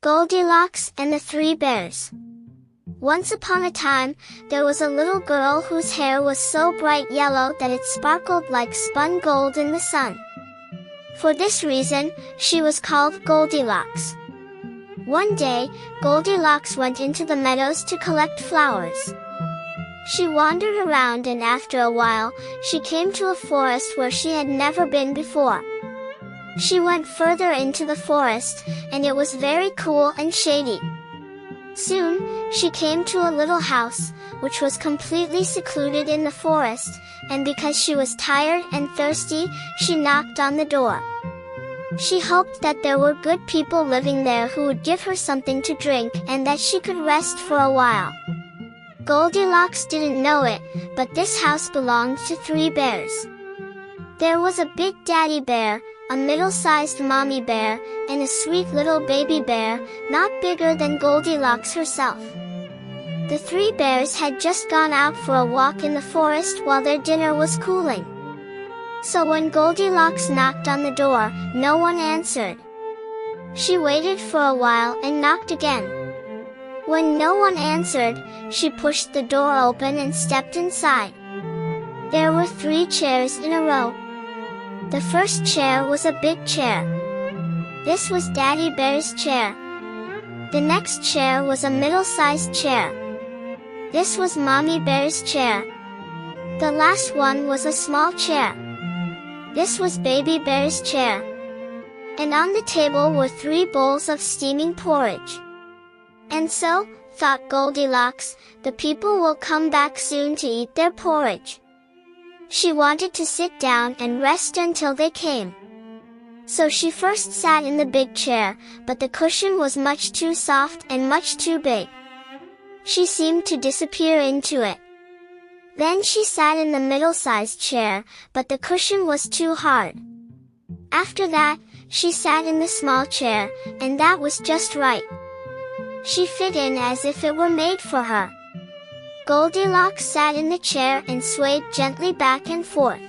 Goldilocks and the Three Bears. Once upon a time, there was a little girl whose hair was so bright yellow that it sparkled like spun gold in the sun. For this reason, she was called Goldilocks. One day, Goldilocks went into the meadows to collect flowers. She wandered around and after a while, she came to a forest where she had never been before. She went further into the forest, and it was very cool and shady. Soon, she came to a little house, which was completely secluded in the forest, and because she was tired and thirsty, she knocked on the door. She hoped that there were good people living there who would give her something to drink and that she could rest for a while. Goldilocks didn't know it, but this house belonged to three bears. There was a big daddy bear, a middle-sized mommy bear, and a sweet little baby bear, not bigger than Goldilocks herself. The three bears had just gone out for a walk in the forest while their dinner was cooling. So when Goldilocks knocked on the door, no one answered. She waited for a while and knocked again. When no one answered, she pushed the door open and stepped inside. There were 3 chairs in a row. The first chair was a big chair. This was Daddy Bear's chair. The next chair was a middle-sized chair. This was Mommy Bear's chair. The last one was a small chair. This was Baby Bear's chair. And on the table were 3 bowls of steaming porridge. And so, thought Goldilocks, the people will come back soon to eat their porridge. She wanted to sit down and rest until they came. So she first sat in the big chair, but the cushion was much too soft and much too big. She seemed to disappear into it. Then she sat in the middle-sized chair, but the cushion was too hard. After that, she sat in the small chair, and that was just right. She fit in as if it were made for her. Goldilocks sat in the chair and swayed gently back and forth.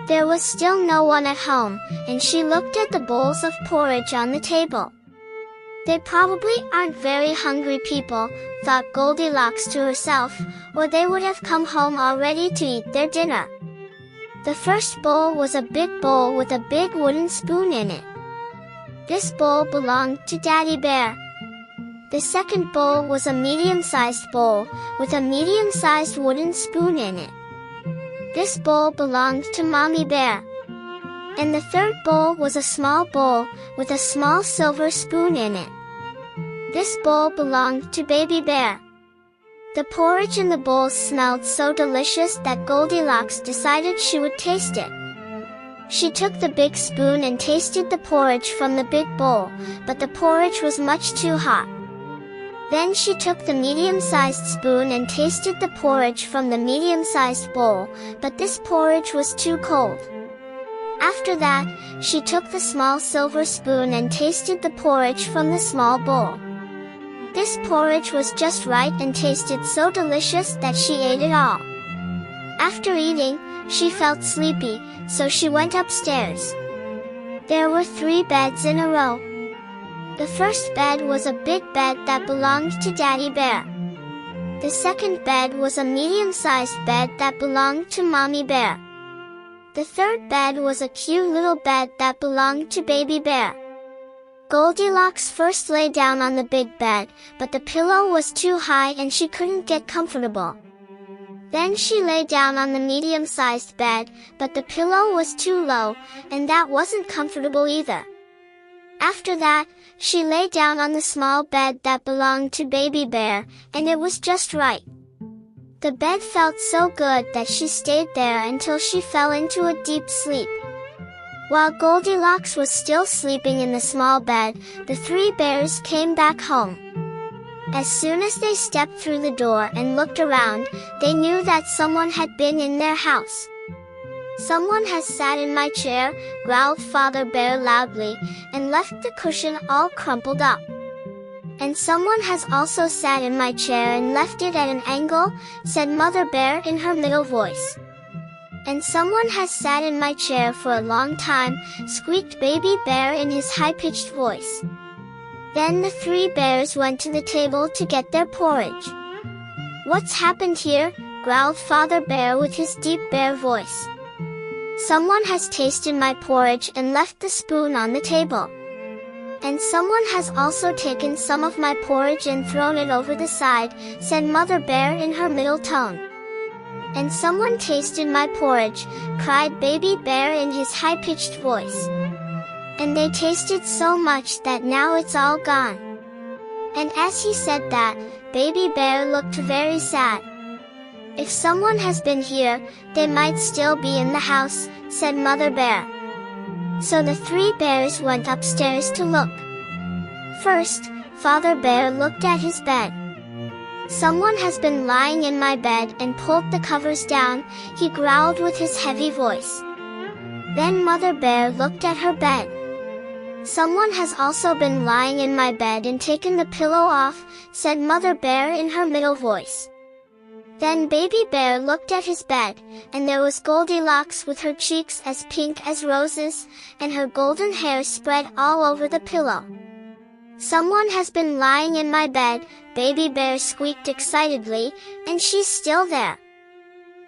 There was still no one at home, and she looked at the bowls of porridge on the table. They probably aren't very hungry people, thought Goldilocks to herself, or they would have come home already to eat their dinner. The first bowl was a big bowl with a big wooden spoon in it. This bowl belonged to Daddy Bear. The second bowl was a medium-sized bowl, with a medium-sized wooden spoon in it. This bowl belonged to Mommy Bear. And the third bowl was a small bowl, with a small silver spoon in it. This bowl belonged to Baby Bear. The porridge in the bowl smelled so delicious that Goldilocks decided she would taste it. She took the big spoon and tasted the porridge from the big bowl, but the porridge was much too hot. Then she took the medium-sized spoon and tasted the porridge from the medium-sized bowl, but this porridge was too cold. After that, she took the small silver spoon and tasted the porridge from the small bowl. This porridge was just right and tasted so delicious that she ate it all. After eating, she felt sleepy, so she went upstairs. There were 3 beds in a row. The first bed was a big bed that belonged to Daddy Bear. The second bed was a medium-sized bed that belonged to Mommy Bear. The third bed was a cute little bed that belonged to Baby Bear. Goldilocks first lay down on the big bed, but the pillow was too high and she couldn't get comfortable. Then she lay down on the medium-sized bed, but the pillow was too low, and that wasn't comfortable either. After that, she lay down on the small bed that belonged to Baby Bear, and it was just right. The bed felt so good that she stayed there until she fell into a deep sleep. While Goldilocks was still sleeping in the small bed, the 3 bears came back home. As soon as they stepped through the door and looked around, they knew that someone had been in their house. "Someone has sat in my chair," growled Father Bear loudly, and left the cushion all crumpled up. "And someone has also sat in my chair and left it at an angle," said Mother Bear in her middle voice. "And someone has sat in my chair for a long time," squeaked Baby Bear in his high-pitched voice. Then the three bears went to the table to get their porridge. "What's happened here?" growled Father Bear with his deep bear voice. "Someone has tasted my porridge and left the spoon on the table. And someone has also taken some of my porridge and thrown it over the side," said Mother Bear in her middle tone. "And someone tasted my porridge," cried Baby Bear in his high-pitched voice. "And they tasted so much that now it's all gone." And as he said that, Baby Bear looked very sad. "If someone has been here, they might still be in the house," said Mother Bear. So the three bears went upstairs to look. First, Father Bear looked at his bed. "Someone has been lying in my bed and pulled the covers down," he growled with his heavy voice. Then Mother Bear looked at her bed. "Someone has also been lying in my bed and taken the pillow off," said Mother Bear in her middle voice. Then Baby Bear looked at his bed, and there was Goldilocks with her cheeks as pink as roses, and her golden hair spread all over the pillow. "Someone has been lying in my bed," Baby Bear squeaked excitedly, "and she's still there."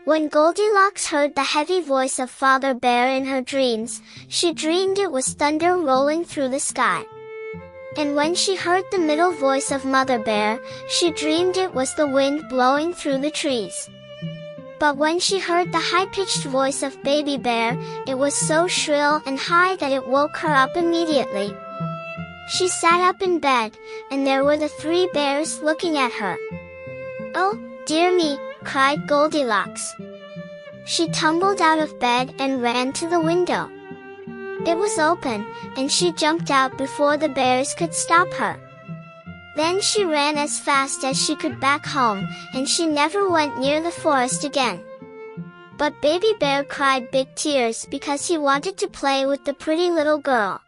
When Goldilocks heard the heavy voice of Father Bear in her dreams, she dreamed it was thunder rolling through the sky. And when she heard the middle voice of Mother Bear, she dreamed it was the wind blowing through the trees. But when she heard the high-pitched voice of Baby Bear, it was so shrill and high that it woke her up immediately. She sat up in bed, and there were the three bears looking at her. "Oh, dear me!" cried Goldilocks. She tumbled out of bed and ran to the window. It was open, and she jumped out before the bears could stop her. Then she ran as fast as she could back home, and she never went near the forest again. But Baby Bear cried big tears because he wanted to play with the pretty little girl.